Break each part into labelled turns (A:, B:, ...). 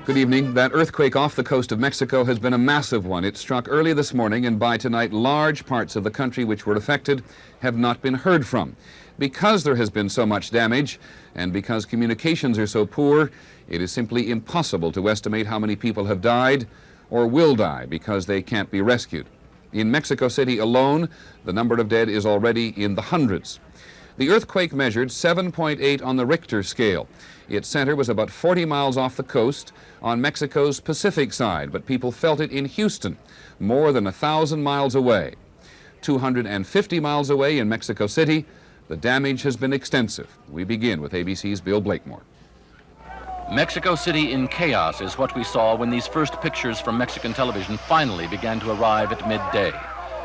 A: Good evening. That earthquake off the coast of Mexico has been a massive one. It struck early this morning, and by tonight, large parts of the country which were affected have not been heard from. Because there has been so much damage, and because communications are so poor, it is simply impossible to estimate how many people have died or will die because they can't be rescued. In Mexico City alone, the number of dead is already in the hundreds. The earthquake measured 7.8 on the Richter scale. Its center was about 40 miles off the coast on Mexico's Pacific side, but people felt it in Houston, more than 1,000 miles away. 250 miles away in Mexico City, the damage has been extensive. We begin with ABC's Bill Blakemore.
B: Mexico City in chaos is what we saw when these first pictures from Mexican television finally began to arrive at midday.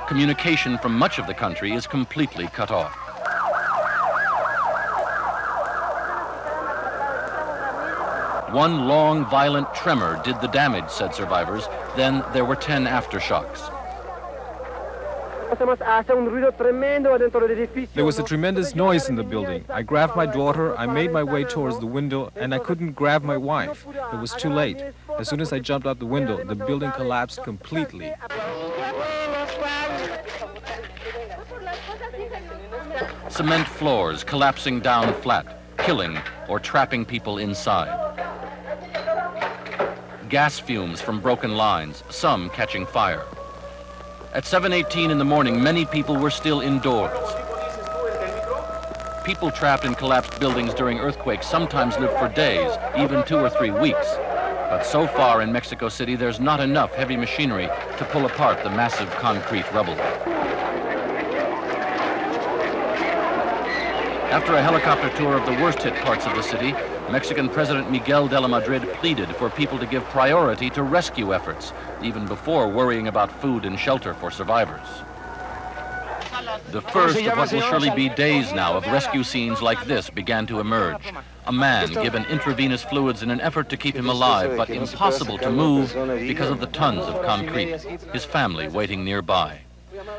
B: Communication from much of the country is completely cut off. One long, violent tremor did the damage, said survivors. Then there were 10 aftershocks.
C: There was a tremendous noise in the building. I grabbed my daughter, I made my way towards the window, and I couldn't grab my wife. It was too late. As soon as I jumped out the window, the building collapsed completely.
B: Cement floors collapsing down flat, killing or trapping people inside. Gas fumes from broken lines, some catching fire. At 7:18 in the morning, many people were still indoors. People trapped in collapsed buildings during earthquakes sometimes live for days, even 2 or 3 weeks. But so far in Mexico City, there's not enough heavy machinery to pull apart the massive concrete rubble. After a helicopter tour of the worst-hit parts of the city, Mexican President Miguel de la Madrid pleaded for people to give priority to rescue efforts, even before worrying about food and shelter for survivors. The first of what will surely be days now of rescue scenes like this began to emerge. A man given intravenous fluids in an effort to keep him alive, but impossible to move because of the tons of concrete. His family waiting nearby.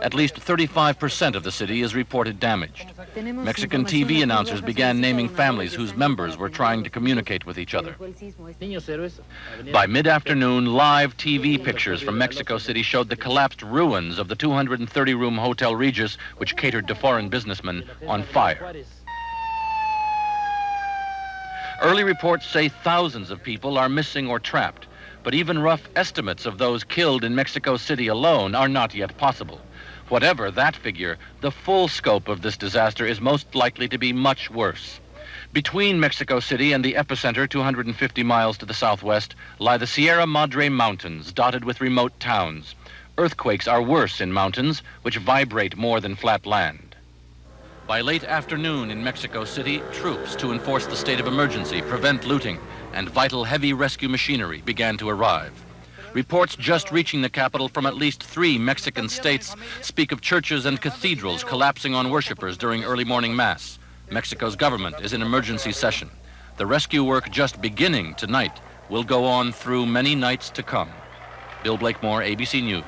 B: At least 35% of the city is reported damaged. Mexican TV announcers began naming families whose members were trying to communicate with each other. By mid-afternoon, live TV pictures from Mexico City showed the collapsed ruins of the 230-room Hotel Regis, which catered to foreign businessmen, on fire. Early reports say thousands of people are missing or trapped, but even rough estimates of those killed in Mexico City alone are not yet possible. Whatever that figure, the full scope of this disaster is most likely to be much worse. Between Mexico City and the epicenter, 250 miles to the southwest, lie the Sierra Madre Mountains, dotted with remote towns. Earthquakes are worse in mountains, which vibrate more than flat land. By late afternoon in Mexico City, troops to enforce the state of emergency, prevent looting, and vital heavy rescue machinery began to arrive. Reports just reaching the capital from at least 3 Mexican states speak of churches and cathedrals collapsing on worshipers during early morning mass. Mexico's government is in emergency session. The rescue work just beginning tonight will go on through many nights to come. Bill Blakemore, ABC News.